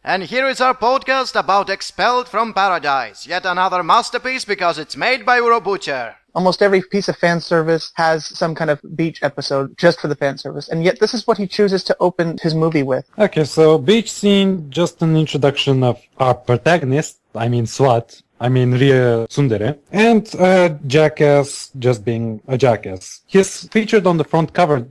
And here is our podcast about Expelled from Paradise, yet another masterpiece because it's made by Urobucher. Almost every piece of fan service has some kind of beach episode just for the fan service, and yet this is what he chooses to open his movie with. Okay, so beach scene, just an introduction of our protagonist, SWAT, Ria Tsundere, and a jackass just being a jackass. He's featured on the front cover,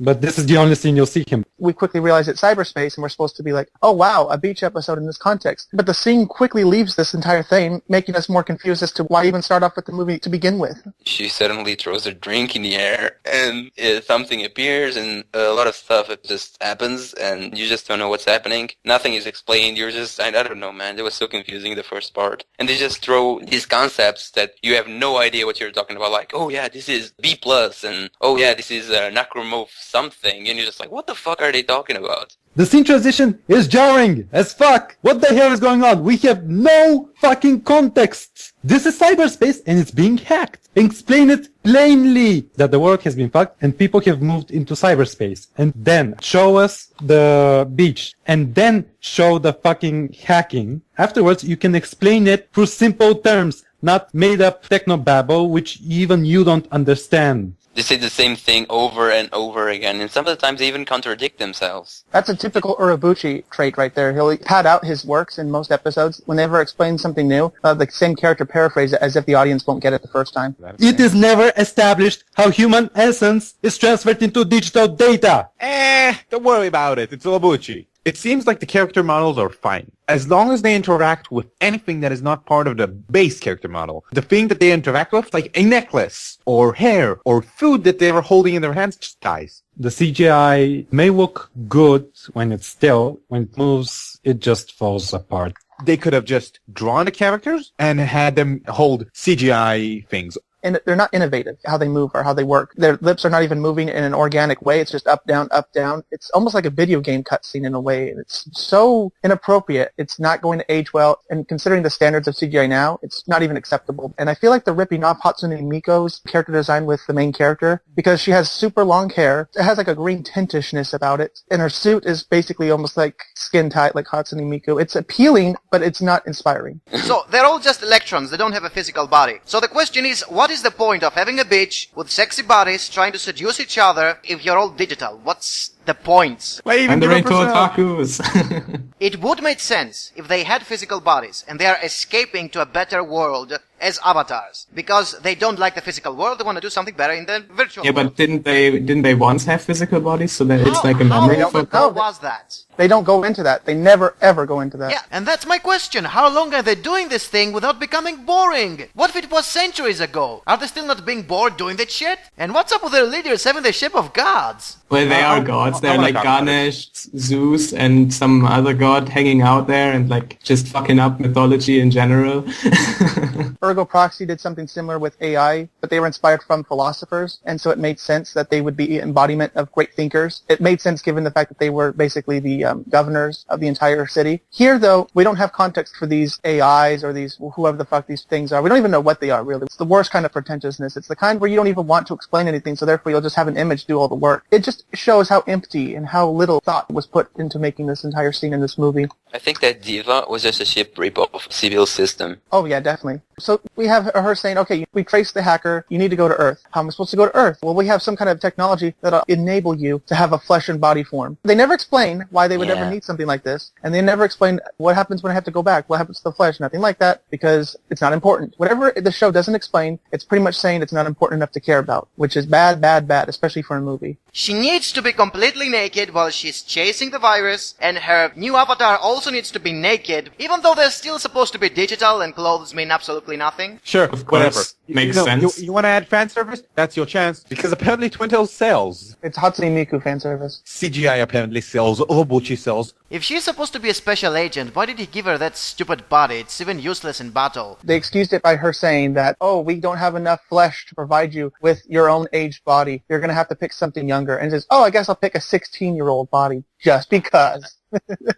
but this is the only scene you'll see him. We quickly realize it's cyberspace, and we're supposed to be like, oh wow, a beach episode in this context. But the scene quickly leaves this entire thing, making us more confused as to why even start off with the movie to begin with. She suddenly throws a drink in the air, and something appears, and a lot of stuff just happens, and you just don't know what's happening. Nothing is explained. You're just, I don't know, man. It was so confusing, the first part. And they just throw these concepts that you have no idea what you're talking about, like, oh yeah, this is B+, and oh yeah, this is Nakromov something, and you're just like, what the fuck are they talking about? The scene transition is jarring as fuck. What the hell is going on? We have no fucking context. This is cyberspace and it's being hacked. Explain it plainly that the world has been fucked and people have moved into cyberspace. And then show us the beach and then show the fucking hacking. Afterwards, you can explain it through simple terms, not made up technobabble, which even you don't understand. They say the same thing over and over again, and some of the times they even contradict themselves. That's a typical Urobuchi trait right there. He'll pad out his works in most episodes. Whenever explains something new, the same character paraphrase it as if the audience won't get it the first time. It is never established how human essence is transferred into digital data. Don't worry about it. It's Urobuchi. It seems like the character models are fine, as long as they interact with anything that is not part of the base character model. The thing that they interact with, like a necklace, or hair, or food that they are holding in their hands, just dies. The CGI may look good when it's still. When it moves, it just falls apart. They could have just drawn the characters and had them hold CGI things. And they're not innovative, how they move or how they work. Their lips are not even moving in an organic way. It's just up, down, up, down. It's almost like a video game cutscene in a way. It's so inappropriate. It's not going to age well. And considering the standards of CGI now, it's not even acceptable. And I feel like they're ripping off Hatsune Miiko's character design with the main character because she has super long hair. It has like a green tintishness about it. And her suit is basically almost like skin tight like Hatsune Miiko. It's appealing, but it's not inspiring. So they're all just electrons. They don't have a physical body. So the question is, what is the point of having a bitch with sexy bodies trying to seduce each other if you're all digital? What's the point? And they're into otakus. It would make sense if they had physical bodies and they are escaping to a better world as avatars because they don't like the physical world. They want to do something better in the virtual world. Yeah, but didn't they once have physical bodies so that it's like a memory? How was that? They don't go into that. They never ever go into that. Yeah, and that's my question. How long are they doing this thing without becoming boring? What if it was centuries ago? Are they still not being bored doing that shit? And what's up with their leaders having the shape of gods? Well, they are gods. They're like Ganesh, Zeus, and some other god hanging out there and like just fucking up mythology in general. Ergo Proxy did something similar with AI, but they were inspired from philosophers, and so it made sense that they would be embodiment of great thinkers. It made sense given the fact that they were basically the governors of the entire city. Here, though, we don't have context for these AIs or these whoever the fuck these things are. We don't even know what they are, really. It's the worst kind of pretentiousness. It's the kind where you don't even want to explain anything, so therefore you'll just have an image do all the work. It just shows how empty and how little thought was put into making this entire scene in this movie. I think that Diva was just a ship rip-off of Civil System. Oh, yeah, definitely. So we have her saying, okay, we traced the hacker, you need to go to Earth. How am I supposed to go to Earth? Well, we have some kind of technology that'll enable you to have a flesh and body form. They never explain why they would ever need something like this, and they never explain what happens when I have to go back, what happens to the flesh, nothing like that, because it's not important. Whatever the show doesn't explain, it's pretty much saying it's not important enough to care about, which is bad, bad, bad, especially for a movie. She needs to be completely naked while she's chasing the virus, and her new avatar also needs to be naked, even though they're still supposed to be digital and clothes mean absolutely nothing. Sure, whatever. Makes sense. You want to add fan service? That's your chance, because apparently Twin Tails sells. It's Hatsune Miku fan service. CGI apparently sells, Urobuchi sells. If she's supposed to be a special agent, why did he give her that stupid body? It's even useless in battle. They excused it by her saying that, oh, we don't have enough flesh to provide you with your own aged body. You're going to have to pick something younger. And says, oh, I guess I'll pick a 16-year-old body just because.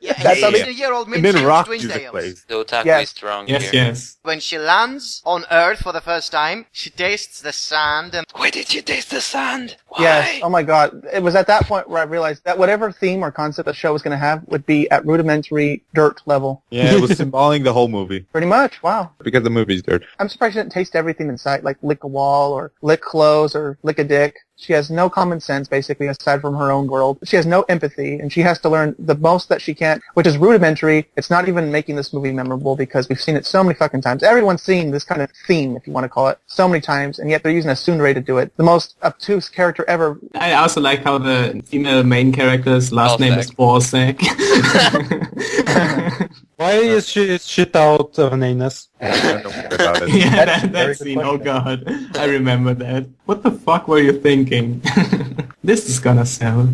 Yeah, That's how they- 18-year-old And then changed rock twin music tails. plays. The otaku Yes. is strong Yes, here. yes. When she lands on Earth for the first time, she tastes the sand and Why did you taste the sand? Why? Yes. Oh my God. It was at that point where I realized that whatever theme or concept the show was going to have would be at rudimentary dirt level. Yeah, it was symboling the whole movie. Pretty much. Wow. Because the movie's dirt. I'm surprised she didn't taste everything in sight, like lick a wall or lick clothes or lick a dick. She has no common sense, basically, aside from her own world. She has no empathy, and she has to learn the most that she can, which is rudimentary. It's not even making this movie memorable because we've seen it so many fucking times. Everyone's seen this kind of theme, if you want to call it, so many times, and yet they're using a tsundere to do it. The most obtuse character ever. I also like how the female main character's last name is Ballsack. Why is she shit out of an anus? I don't know more about it. Yeah, That's a very that good scene. Oh question. god, I remember that. What the fuck were you thinking? This is gonna sell.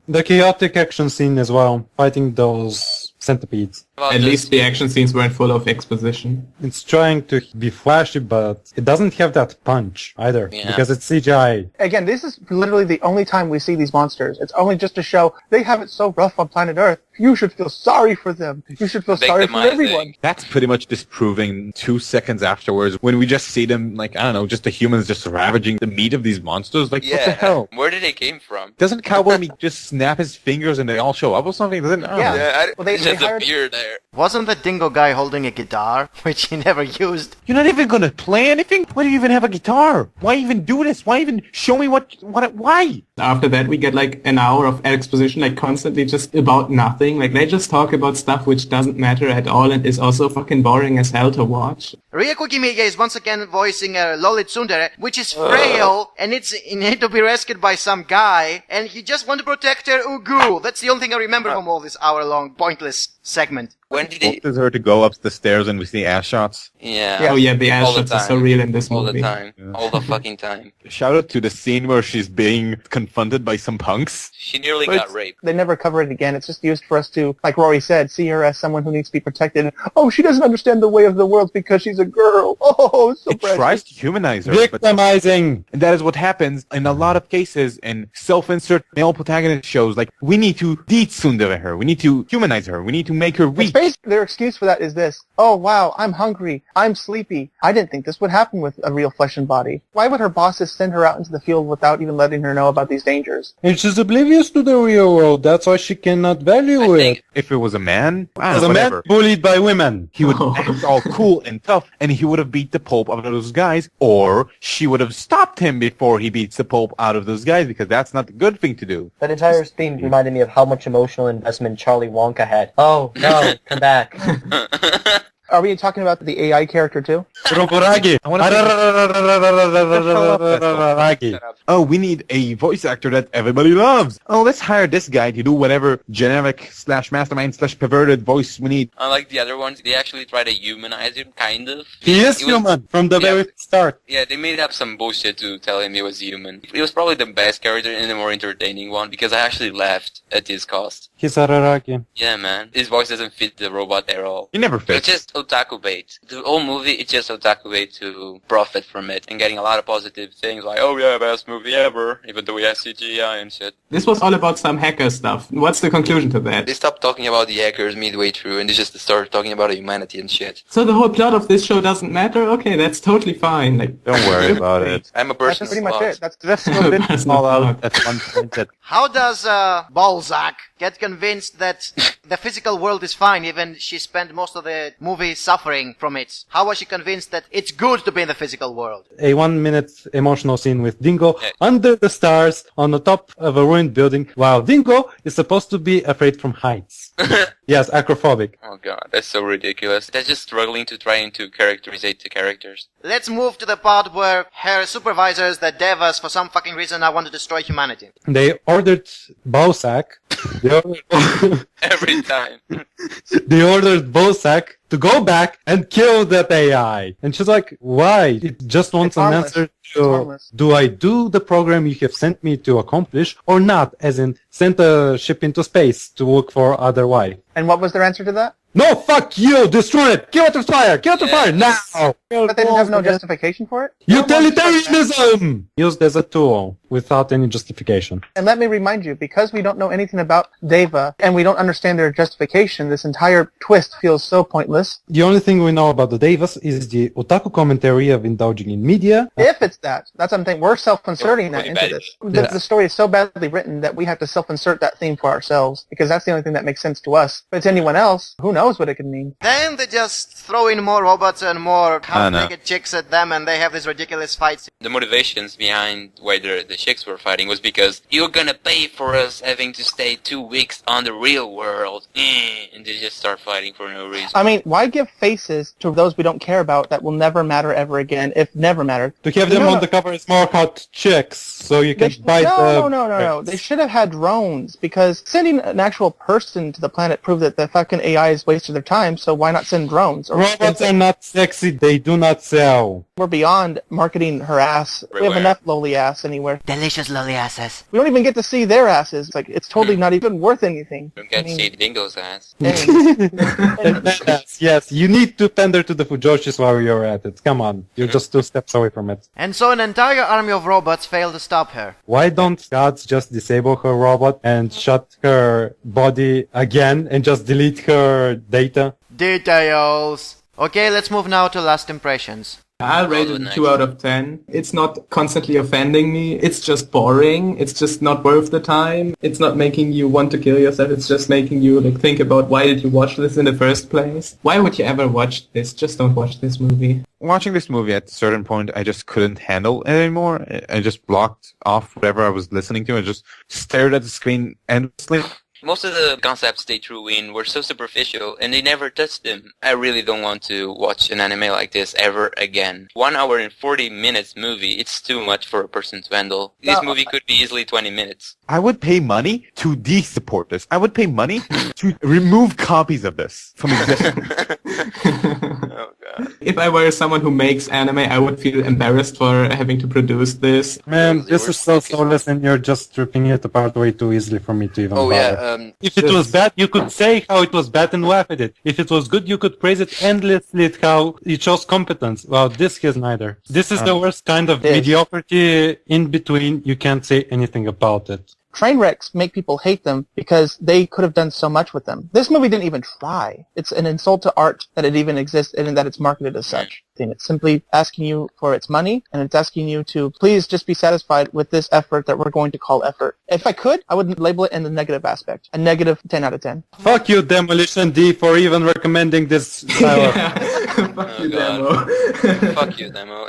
The chaotic action scene as well, fighting those centipedes. About At this- least the action scenes weren't full of exposition. It's trying to be flashy, but it doesn't have that punch either, Yeah. because it's CGI. Again, this is literally the only time we see these monsters. It's only just to show they have it so rough on planet Earth. You should feel sorry for them. You should feel sorry for Victimizing. everyone. That's pretty much disproving 2 seconds afterwards when we just see them, like, I don't know, just the humans just ravaging the meat of these monsters. Like, Yeah. what the hell? Where did they came from? Doesn't Cowboy Meat just snap his fingers and they all show up or something? Doesn't? I don't Yeah. know. Well, they just hired- appeared there. wasn't the dingo guy holding a guitar, which he never used? You're not even gonna play anything? Why do you even have a guitar? Why even do this? Why even show me why? After that, we get like an hour of exposition, like constantly just about nothing. Like they just talk about stuff which doesn't matter at all and is also fucking boring as hell to watch. Ria Kukimiya is once again voicing a loli tsundere, which is frail, and it's in need to be rescued by some guy, and he just want to protect her ugu. That's the only thing I remember from all this hour-long, pointless segment. When did he? Forces her to go up the stairs and we see ass shots. Yeah. Oh yeah, the ass All the shots are so time. real in this All movie. the time. All the fucking time. Shout out to the scene where she's being confronted by some punks. She nearly But got it's- raped. They never cover it again. It's just used for us to, like Rory said, see her as someone who needs to be protected. Oh, she doesn't understand the way of the world because she's a girl. Oh, it's so It precious. tries to humanize her. But Victimizing! and that is what happens in a lot of cases in self-insert male protagonist shows. Like, we need to de-tsundere her. We need to humanize her. We need to make her It's weak. basically their excuse for that is this. Oh, wow, I'm hungry. I'm sleepy. I didn't think this would happen with a real flesh and body. Why would her bosses send her out into the field without even letting her know about these dangers? And she's oblivious to the real world, that's why she cannot value I it. think If it was a man, As a man whatever. bullied by women. He would act all cool and tough, and he would have beat the Pope out of those guys, or she would have stopped him before he beats the Pope out of those guys, because that's not the good thing to do. That entire theme reminded me of how much emotional investment Charlie Wonka had. Oh, no, come back. Are we talking about the AI character too? Roboragi. I wanna say- Ragi. Oh, we need a voice actor that everybody loves. Oh, let's hire this guy to do whatever generic / mastermind / perverted voice we need. unlike the other ones, they actually try to humanize him, kind of. He is It was- human from the yeah. very start. Yeah, they made up some bullshit to tell him he was human. He was probably the best character and the more entertaining one because I actually laughed at his cost. He's Araragi. Yeah, man. His voice doesn't fit the robot at all. He never It's fits. just otaku bait. The whole movie, it's just otaku bait to profit from it and getting a lot of positive things like, oh yeah, best movie ever, even though we have CGI and shit. This was all about some hacker stuff. What's the conclusion to that? They stopped talking about the hackers midway through and they just started talking about humanity and shit. So the whole plot of this show doesn't matter? Okay, that's totally fine. Like, Don't worry about it. I'm a person That's pretty much it. That's Just a bit That's all not out bad. at one point that How does Balzac get convinced that the physical world is fine, even she spent most of the movie suffering from it? How was she convinced that it's good to be in the physical world? A 1 minute emotional scene with Dingo Yeah. under the stars on the top of a ruined building, while Dingo is supposed to be afraid from heights. Yes, acrophobic. Oh god, that's so ridiculous. They're just struggling to try and to characterizate the characters. Let's move to the part where her supervisors, the Devas, for some fucking reason now want to destroy humanity. They ordered Bowsack. Every time. They ordered Bowsack to go back and kill that AI. And she's like, why? It just wants It's an harmless. answer It's to, harmless. do I do the program you have sent me to accomplish or not? As in, send a ship into space to look for other wife. And what was their answer to that? No, fuck you! Destroy it! Kill it with fire! Kill it with fire! Now! But they didn't have no justification for it? Utilitarianism! Used as a tool, without any justification. And let me remind you, because we don't know anything about Deva, and we don't understand their justification, this entire twist feels so pointless. The only thing we know about the Devas is the otaku commentary of indulging in media. If it's that, that's what I'm thinking. We're self-inserting that into this. The story is so badly written that we have to self-insert that theme for ourselves, because that's the only thing that makes sense to us. But to anyone else, who knows what it could mean? Then they just throw in more robots and more half-naked chicks at them, and they have these ridiculous fights. The motivations behind why the chicks were fighting was because you're gonna pay for us having to stay 2 weeks on the real world. And they just start fighting for no reason. I mean, why give faces to those we don't care about that will never matter ever again, if never mattered? To have them on the cover as more hot chicks, so you can buy No. They should have had drones, because sending an actual person to the planet proved that the fucking AIs wasted their time, so why not send drones? Robots are not sexy, they do not sell. We're beyond marketing her ass. We have enough lowly ass anywhere. Delicious lolly asses. We don't even get to see their asses. Like, it's totally not even worth anything. Don't get to see Dingo's ass. Yes, you need to pander to the Fujoshis while you're at it. Come on, you're just 2 steps away from it. And so an entire army of robots failed to stop her. Why don't gods just disable her robot and shut her body again and just delete her data? Details. Okay, let's move now to last impressions. I'll rate it 2 out of 10. It's not constantly offending me. It's just boring. It's just not worth the time. It's not making you want to kill yourself. It's just making you think about, why did you watch this in the first place? Why would you ever watch this? Just don't watch this movie. Watching this movie at a certain point, I just couldn't handle it anymore. I just blocked off whatever I was listening to and just stared at the screen endlessly. Most of the concepts they threw in were so superficial, and they never touched them. I really don't want to watch an anime like this ever again. 1 hour and 40 minutes movie, it's too much for a person to handle. This movie could be easily 20 minutes. I would pay money to de-support this. I would pay money to remove copies of this from existence. Oh god. If I were someone who makes anime, I would feel embarrassed for having to produce this. Man, this is so soulless and you're just stripping it apart way too easily for me to even bother. If it was bad, you could say how it was bad and laugh at it. If it was good, you could praise it endlessly at how it shows competence. Well, this has neither. This is the worst kind of mediocrity in between. You can't say anything about it. Train wrecks make people hate them because they could have done so much with them. This movie didn't even try. It's an insult to art that it even exists and that it's marketed as such. It's simply asking you for its money, and it's asking you to please just be satisfied with this effort that we're going to call effort. If I could, I would label it in the negative aspect. A negative 10 out of 10. Fuck you, Demolition D, for even recommending this. Fuck you, Demo. Fuck you, Demo.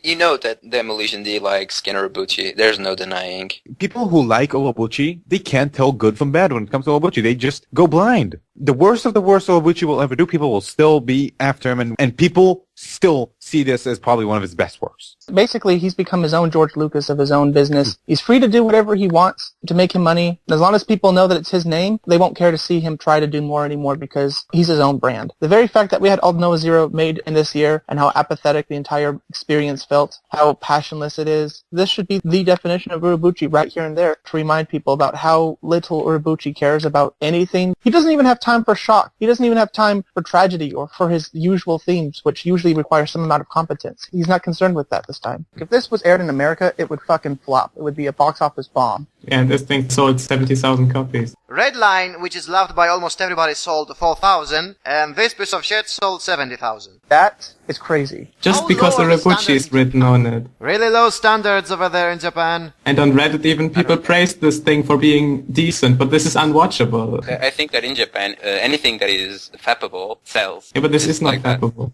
You know that Demolition D likes Skinner-Obuchi. There's no denying. People who like Owabuchi, they can't tell good from bad when it comes to Owabuchi. They just go blind. The worst of the worst Owabuchi will ever do, people will still be after him, and people still see this as probably one of his best works. Basically, he's become his own George Lucas of his own business. He's free to do whatever he wants to make him money. As long as people know that it's his name, they won't care to see him try to do more anymore because he's his own brand. The very fact that we had All Noah Zero made in this year and how apathetic the entire experience felt, how passionless it is, this should be the definition of Urobuchi right here and there to remind people about how little Urobuchi cares about anything. He doesn't even have time for shock. He doesn't even have time for tragedy or for his usual themes, which usually require some amount of competence. He's not concerned with that this time. If this was aired in America, it would fucking flop. It would be a box office bomb. And this thing sold 70,000 copies. Red Line, which is loved by almost everybody, sold 4,000, and this piece of shit sold 70,000. That is crazy. Just How because low are the Urobuchi is standards? written on it. Really low standards over there in Japan. And on Reddit even people praised this thing for being decent, but this is unwatchable. I think that in Japan, anything that is fappable sells. Yeah, but this is not like that. fappable.